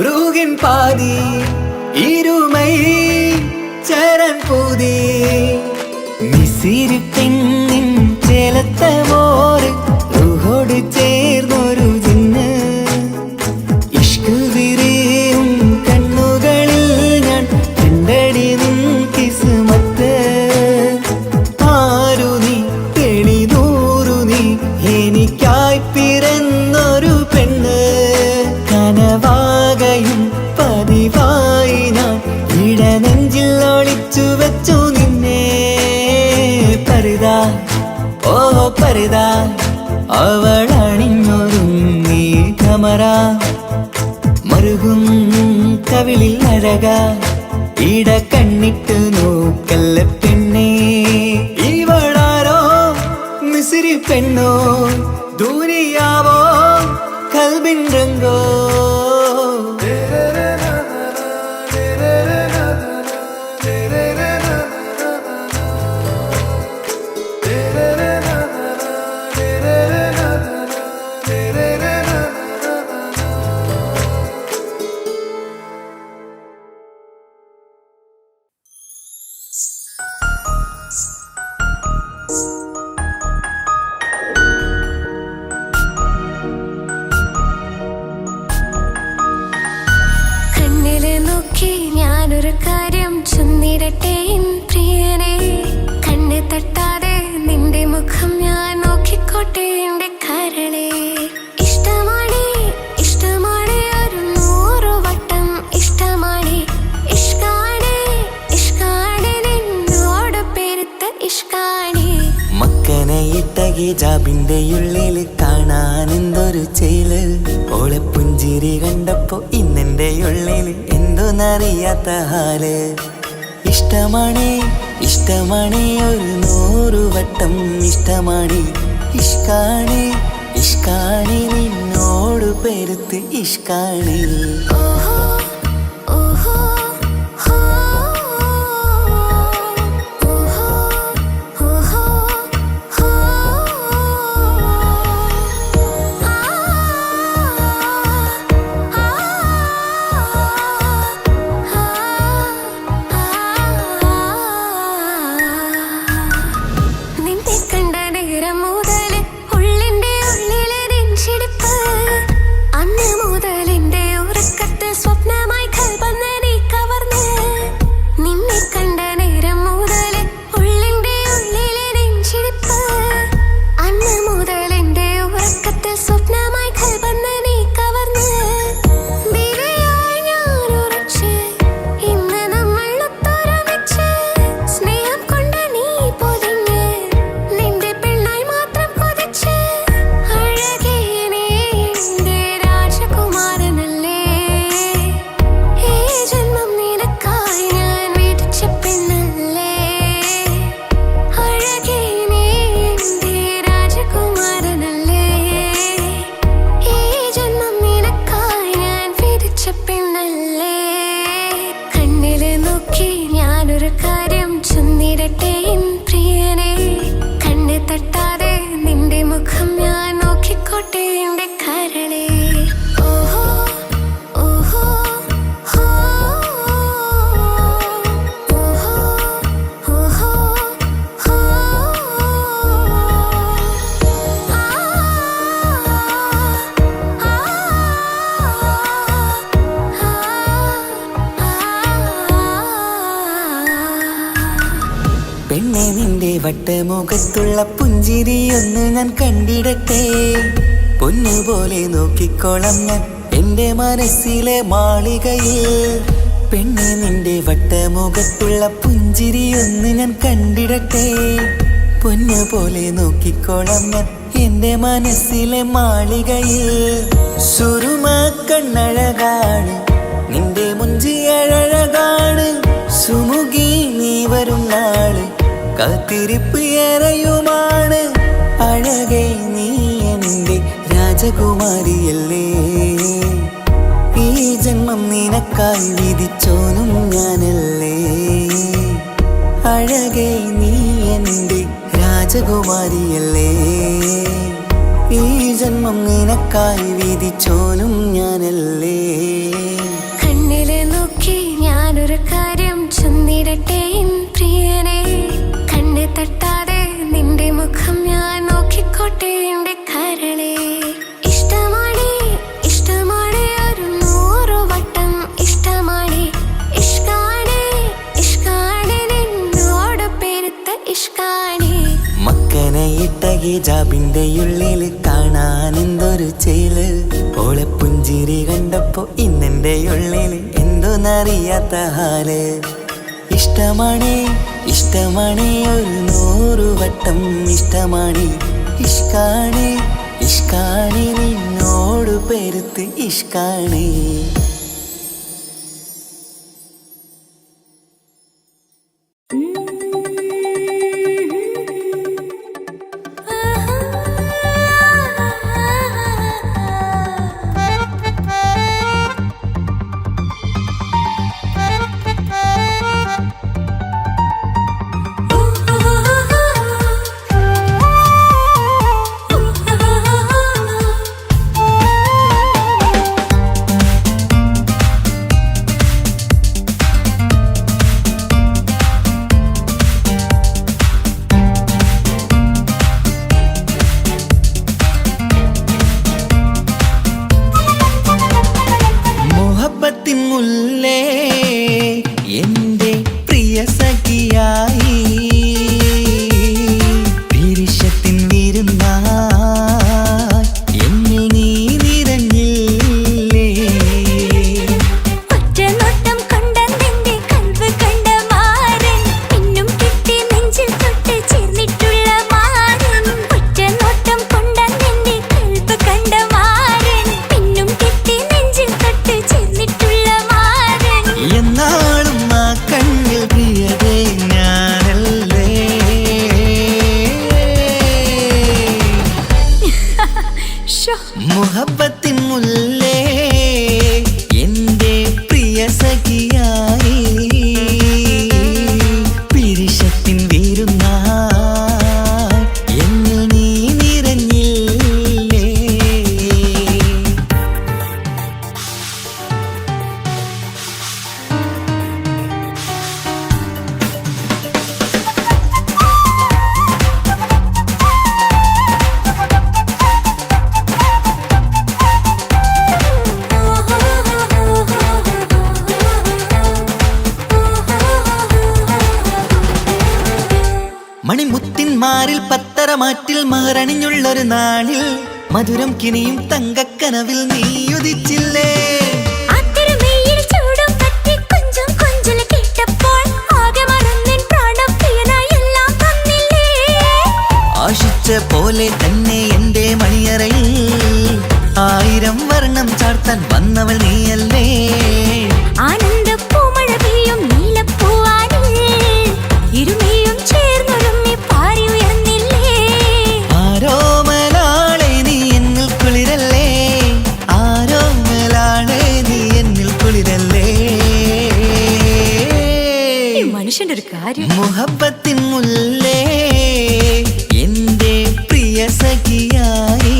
റൂഹിൻ പാതി ഇരുമൈ ചരൻ പൂതി മിസിരി പെണ്ണിൻ ചേലത്ത മോര് റൂഹോട് ചേർന്നൊരു ജിന്ന് ഇഷ്ക് വിരിയും കണ്ണുകളിൽ ഞാൻ കണ്ടടി നിൻ കിസ്മത്ത് ആരു നീ തെളിനൂറു നീ എനിക്കായി പിറന്നൊരു പെണ്ണ് കനവാകയും പതിവായി ഞാൻ ഇടനെഞ്ചിൽ ഒളിച്ചു വെച്ചു നിന്നെ പരിതാ ഓ പരിതാ അവളണിഞ്ഞൊരുങ്ങി കമറ മറുകും കവിളിൽ അഴക ഇട കണ്ണിട്ട് നോക്കല്ല പെണ്ണേ ഇവളാരോ മിസിരി പെണ്ണോ ദൂരിയാവോ കൽബിൻ രംഗോ കണ്ണില് നോക്കി ഞാനൊരു കാര്യം ചൊന്നിടട്ടെ എൻ പ്രിയനെ കണ്ണ് തട്ടാതെ നിന്റെ മുഖം ഞാൻ നോക്കിക്കോട്ടെ എന്റെ കരളെ ഇഷ്ടമാണ് ഇഷ്ടമാണ് ഒരു 100 വട്ടം ഇഷ്ടമാണ് ഇഷ്കാണ് ഇഷ്കാണ് നിന്നോട് പെരുത്ത ഇഷ്കാണ് മക്കനയിട്ട ഹിജാബിന്റെ ഉള്ളിൽ കാണാൻ എന്തൊരു ചേല് ഓളെ പുഞ്ചിരി കണ്ടപ്പോ ഇന്നെന്റെ ഉള്ളിൽ എന്തോന്നറിയാത്ത ഹാല് ഇഷ്ടമാണ് ഇഷ്ടമാണ് ഒരു 100 വട്ടം ഇഷ്ടമാണ് ഇഷ്കാണ് ഇഷ്കാണ് നിന്നോട് പെരുത്ത് ഇഷ്കാണ് ഓഹോ ഓഹോ ഹോ ഓഹോ ഓഹോ ഹോ നിന്നെ കണ്ട നേരം മുതൽ ഉള്ളിന്റെ ഉള്ളിലെ നെഞ്ചിടിപ്പ് അന്ന് മുതൽ എന്റെ ഉറക്കത്തിൽ സ്വപ്നമായി കൽപ്പന നീ കവർന്ന് നിന്നെ കണ്ട നേരം മുതൽ ഉള്ളിന്റെ ഉള്ളിലെ നെഞ്ചിടിപ്പ് അന്ന് മുതൽ എന്റെ ഉറക്കത്തിൽ സ്വപ്നമായി കൽപ്പന നീ കവർന്ന് ബിരിയായി ഞാൻ ഉറച്ച് ഇന്ന് നമ്മൾ ഒത്തൊരുമിച്ച് സ്നേഹം കൊണ്ട് നീ പൊതിഞ്ഞ് നിന്റെ പെണ്ണായി മാത്രം കൊതിച്ച് അഴകേ നീ എന്റെ രാജകുമാരനല്ലേ ഈ ജന്മം നിനക്കായി ഞാൻ വിധിച്ച പെണ്ണല്ലേ അഴകേ നീ എന്റെ രാജകുമാരനല്ലേ ഈ ജന്മം നിനക്കായി ഞാൻ വിധിച്ച പെണ്ണല്ലേ കണ്ണില് നോക്കി ഞാനൊരു കാര്യം ചൊന്നിടട്ടെ എൻ പ്രിയനെ കണ്ണ് തട്ടാതെ നിന്റെ മുഖം ഞാൻ നോക്കിക്കോട്ടെ എന്റെ കരളെ ഓഹോ ഓഹോ ഹോ ഓഹോ ഓഹോ ഹോ പെണ്ണെ നിന്റെ വട്ടമുഖത്തുള്ള പുഞ്ചിരിയൊന്ന് ഞാൻ കണ്ടിടട്ടെ. പൊന്നുപോലെ നോക്കിക്കോളാം ഞാൻ എന്റെ മനസ്സിലെ മാളികയിൽ. പെണ്ണെ നിന്റെ വട്ടമുഖത്തുള്ള പുഞ്ചിരിയൊന്ന് ഞാൻ കണ്ടിടട്ടെ. പൊന്നുപോലെ നോക്കിക്കോളാം ഞാൻ എന്റെ മനസ്സിലെ മാളികയിൽ. സുറുമ കണ്ണഴകാണ് നിന്റെ മുഞ്ചിയഴകാണ്. സുമുഖി നീ വരും നാള് കാത്തിരിപ്പ് ഏറെയുമാണ്. അഴകേ നീ എന്റെ രാജകുമാരിയല്ലേ. ഈ ജന്മം നിനക്കായി വിധിച്ചോനും ഞാനല്ലേ. അഴകേ നീ എന്റെ രാജകുമാരിയല്ലേ. ഈ ജന്മം നിനക്കായി വിധിച്ചോനും ഞാനല്ലേ. കണ്ണിലെ നോക്കി ഞാനൊരു കാര്യം ചൊന്നിടട്ടെ പ്രിയനെ. കണ്ണ് തട്ടാതെ നിന്റെ മുഖം ഞാൻ നോക്കിക്കോട്ടെ എന്റെ കരളെ. ഇഷ്ടമാണ് ഇഷ്ടമാണ് ഒരു 100 വട്ടം ഇഷ്ടമാണ്. ഇഷ്കാണ് ഇഷ്കാണ് നിന്നോട് പെരുത്ത ഇഷ്കാണ്. മക്കനയിട്ട ഹിജാബിന്റെ ഉള്ളിൽ കാണാൻ എന്തൊരു ചേല്. ഓളെ പുഞ്ചിരി കണ്ടപ്പോ ഇന്നെന്റെ ഉള്ളിൽ എന്തോന്നറിയാത്ത ഹാല്. ഇഷ്ടമാണ് ഇഷ്ടമാണ് ഒരു 100 വട്ടം ഇഷ്ടമാണ്. ഇഷ്കാണ് ഇഷ്കാണ് നിന്നോട് പെരുത്ത് ഇഷ്കാണ്. മുല്ലേ എന്റെ പ്രിയ സഖിയായി പിരിശത്തിൻ വിരുന്നായി എന്നിൽ നീ നിറഞ്ഞില്ലേ. ഒറ്റനോട്ടം കൊണ്ടെന്റെ കൽവ് കണ്ട മാരൻ പിന്നും കിട്ടി നെഞ്ചിൽ തൊട്ട് ചേർന്നിട്ടുള്ള മാരൻ. ഒറ്റനോട്ടം കൊണ്ടെന്റെ കൽവ് കണ്ട മാരൻ പിന്നും കിട്ടി നെഞ്ചിൽ തൊട്ട് ചേർന്നിട്ടുള്ള മാരൻ. എന്നാളും ആ കണ്ണിൽ പ്രിയതേ ഞാനല്ലേ. മുഹബത്തിൻ മുല്ലേ എന്റെ പ്രിയ സഖിയായി പിരിശത്തിൻ വിരുന്നായി എന്നിൽ നീ നിറഞ്ഞില്ലേ. മണിമുത്തിന്മാരിൽ പത്തരമാറ്റിൽ മഹറണിഞ്ഞുള്ളൊരു നാളിൽ മധുരം കിനിയും തങ്കക്കനവിൽ നീ ഉദിച്ചില്ലേ. ആത്തിരമേയിൽ ചൂടും പറ്റി കൊഞ്ചും കൊഞ്ചൽ കേട്ടപ്പോൾ ആകെ മറന്നിൻ പ്രാണം പ്രിയനായി എല്ലാം തന്നില്ലേ. ആശിച്ച പോലെ തന്നെ എന്റെ മണിയറയിൽ 1000 വർണ്ണം ചാർത്താൻ വന്നവൾ നീയല്ലേ. ആനന്ദ പൂമഴ പെയ്യും നീലപ്പൂവാനിൽ ഇരുമയും ചേർന്നൊരുമ്മി പാറി ഉയർന്നില്ലേ. ആരോമലാളെ നീ എന്നിൽ കുളിരല്ലേ. ആരോമലാളെ നീ എന്നിൽ കുളിരല്ലേ. മനുഷ്യന്റെ ഒരു കാര്യം. മുഹബത്തിൻ മുല്ലേ എന്റെ പ്രിയ സഖിയായി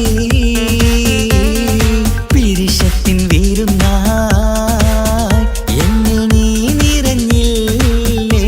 പിരിശത്തിൻ വിരുന്നായി എന്നിൽ നീ നിറഞ്ഞില്ലേ.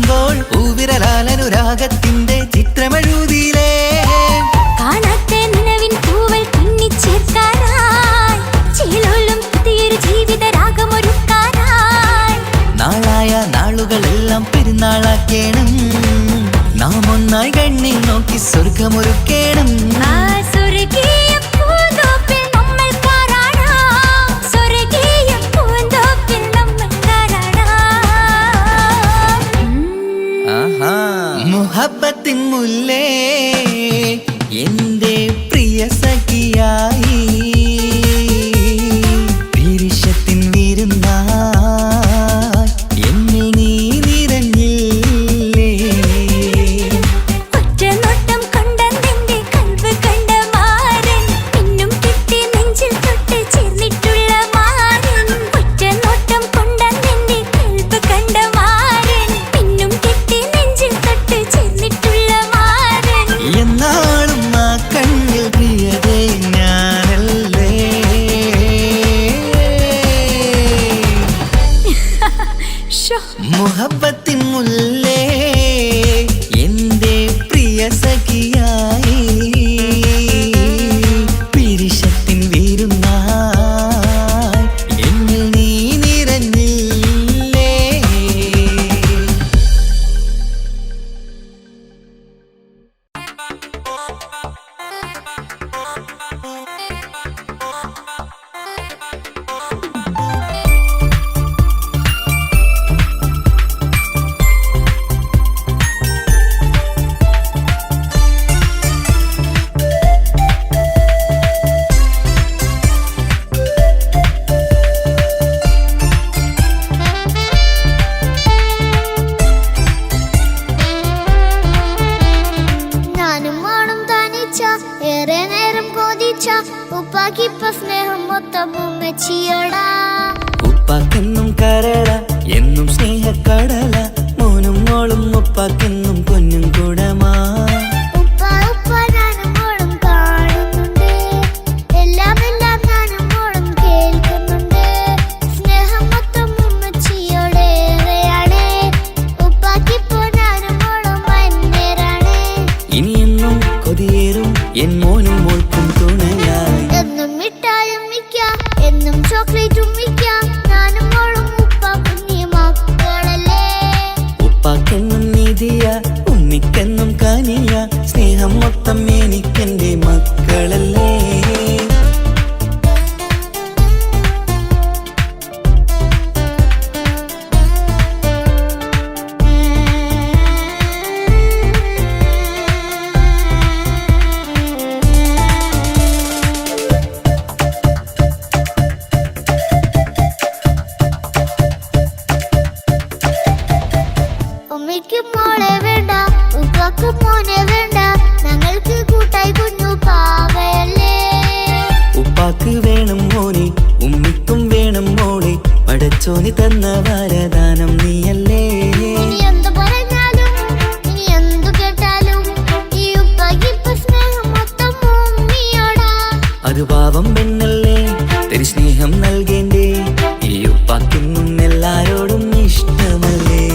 വരുമ്പോൾ പൂവിരലാലനുരാഗത്തിന്റെ ചിത്രമെഴുതിയിലേ കാണാത്ത നിലവിൻ പൂവൽ പിന്നിച്ചേർക്കാനായി ചിലോലും പുതിയൊരു ജീവിത രാഗമൊരുക്കാനായി നാളായ നാളുകളെല്ലാം പെരുന്നാളാക്കേണം നാം ഒന്നായി കണ്ണിൽ നോക്കി സ്വർഗമൊരുക്കേണം ആ സ്വർഗീയ പൂന്തോപ്പിൽ നമ്മൾ കാറാടാം സ്വർഗീയ പൂന്തോപ്പിൽ നമ്മൾ കാറാടാം മുഹബത്തിൻ മുല്ലേ എന്റെ പ്രിയ സഖിയായി പിരിശത്തിൻ വിരുന്നായി എന്നിൽ നീ നിറഞ്ഞില്ലേ ഒറ്റ നോട്ടം കൊണ്ടെന്റെ കൽവ് കണ്ട മാരൻ പിന്നും കിട്ടി നെഞ്ചിൽ തൊട്ട് ചേർന്നിട്ടുള്ള മാരൻ ഒറ്റ നോട്ടം കൊണ്ടെന്റെ കൽവ് കണ്ട മാരൻ പിന്നും കിട്ടി നെഞ്ചിൽ തൊട്ട് ചേർന്നിട്ടുള്ള മാരൻ എന്നാളും ആ കണ്ണിൽ പ്രിയതേ ഞാനല്ലേ മുഹബത്തിൻ മുല്ലേ എന്റെ പ്രിയ സഖിയായി പിരിശത്തിൻ വിരുന്നായി എന്നിൽ നീ നിറഞ്ഞില്ലേ ഞാനും മോളും തനിച്ച ഏറെ നേരം കൊതിച്ച ഉപ്പാക്കിപ്പ സ്നേഹം മൊത്തം ഉമ്മച്ചിയോടാ ഉപ്പാക്കെന്നും കരള എന്നും സ്നേഹക്കടല മോനും മോളും ഉപ്പാക്കെന്നും പൊന്നും കുടമാ ഉപ്പ ഉപ്പ ഞാനും മോളും കാണുന്നുണ്ട് എല്ലാം എല്ലാം ഞാനും മോളും കേൾക്കുന്നുണ്ട് സ്നേഹം മൊത്തം ഉമ്മച്ചിയോടേറെയാണ് ഉപ്പാക്കിപ്പോ ഞാനും മോളും വന്നേരാണ് ഇനിയെന്നും കൊതിയേറും എൻ മോനും മോൾക്കും തുണയായി എന്നും മിഠായും മിക്കാം എന്നും ചോക്ലേറ്റും മിക്കാം ഞാനും മോളും ഉപ്പ കുഞ്ഞി മക്കളല്ലേ ഉപ്പാക്കെന്നും നീതിയ ഉമ്മിക്കെന്നും കാനിയ സ്നേഹം മൊത്തം എനിക്കെന്റെ മക്കളല്ലേ ഉമ്മയ്ക്ക് മോളെ വേണ്ട ഉപ്പാക്ക് മോനെ വേണ്ട ഞങ്ങൾക്ക് കൂട്ടായി കുഞ്ഞു പാവയല്ലേ ഉപ്പാക്ക് വേണം മോനെ ഉമ്മിക്കും വേണം മോളെ പടച്ചോനി തന്ന വരദാനം നീയല്ലേ ഇനി എന്ത് പറഞ്ഞാലും ഇനി എന്തു കേട്ടാലും ഈ ഉപ്പാക്കിപ്പ സ്നേഹം മൊത്തം ഉമ്മിയോടാ അത് പാവം പെണ്ണല്ലേ തരി സ്നേഹം നൽകേണ്ടേ ഈ ഉപ്പാക്കെന്നും എല്ലാരോടും ഇഷ്ടമല്ലേ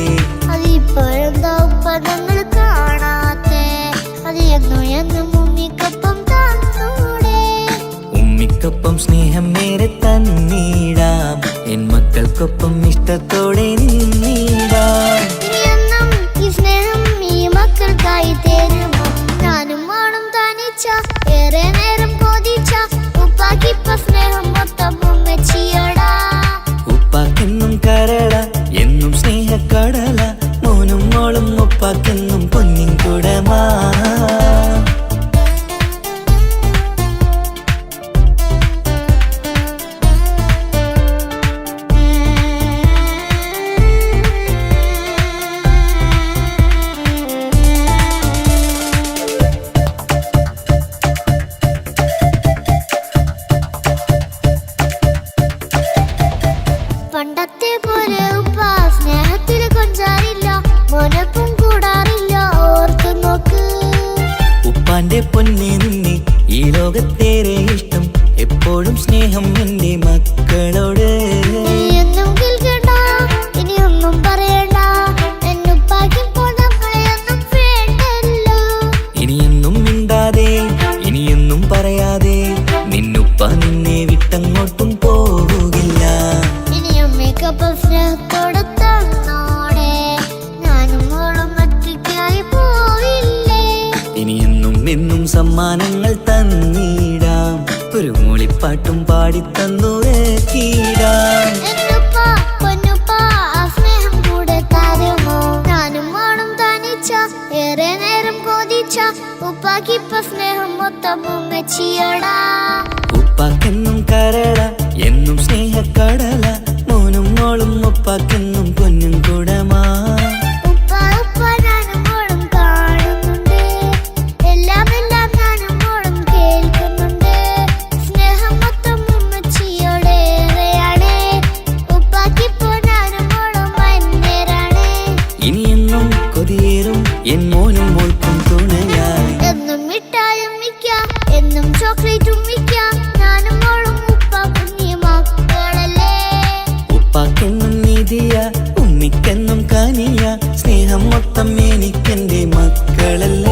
അതിപ്പോഴെന്താ ഉപ്പ ഞങ്ങൾ കാണാത്തെ അത് എന്നും എന്നും ഉമ്മിക്കൊപ്പം തന്നൂടെ ഉമ്മിക്കൊപ്പം സ്നേഹം നേരെ തന്നീടാം എൻ മക്കൾക്കൊപ്പം ഇഷ്ടത്തോടെ നിന്നീടാം ഇനി എന്നും ഈ സ്നേഹം ഈ മക്കൾക്കായി തരുമോ ഞാനും മോളും തനിച്ച ഏറെ നേരം കൊതിച്ച ഉപ്പാക്കിപ്പ സ്നേഹം മൊത്തം ഉമ്മച്ചിയോടാ ഉപ്പാക്കെന്നും കരള എന്നും സ്നേഹക്കടല മോനും മോളും ഉപ്പാക്കെന്നും പൊന്നിൻ കുടമാ പണ്ടത്തെ പോലെ ഉപ്പ സ്നേഹത്തിൽ കൊഞ്ചാറില്ല മോനൊപ്പം കൂടാറില്ല പാട്ടും പാടിത്തന്നു കീടാൻ. എന്നുപ്പ പൊന്നുപ്പ ആ സ്നേഹം കൂടെ തരുമോ? ഞാനും മോളും തനിച്ച ഏറെ നേരം കൊതിച്ച ഉപ്പാക്കിപ്പ സ്നേഹം മൊത്തം ഉമ്മച്ചിയോടാ. ഉപ്പാക്കെന്നും കരള എന്നും സ്നേഹക്കടല, മോനും മോളും ഉപ്പാക്കെന്നും പൊന്നും കുടമാ. ഉപ്പ ഉപ്പ ഞാനും മോളും കാണുന്നുണ്ട്, എല്ലാം എല്ലാം ഞാനും മോളും കേൾക്കുന്നുണ്ട്. സ്നേഹം മൊത്തം ഉമ്മച്ചിയോടേറെയാണ്, ഉപ്പാക്കിപ്പോ ഞാനും മോളും വന്നേരാണ്. ഇനിയെന്നും കൊതിയേറും എൻ മോനും മോൾക്കും തുണയായി. എന്നും മിഠായും മിക്കാം, എന്നും ചോക്ലേറ്റും മിക്കാം, ഞാനും മോളും ഉപ്പ കുഞ്ഞി മക്കളല്ലേ. ഉപ്പാക്കെന്നും നീതിയ ഉമ്മിക്കെന്നും കനിയ, സ്നേഹം മൊത്തം എനിക്കെന്റെ മക്കളല്ല.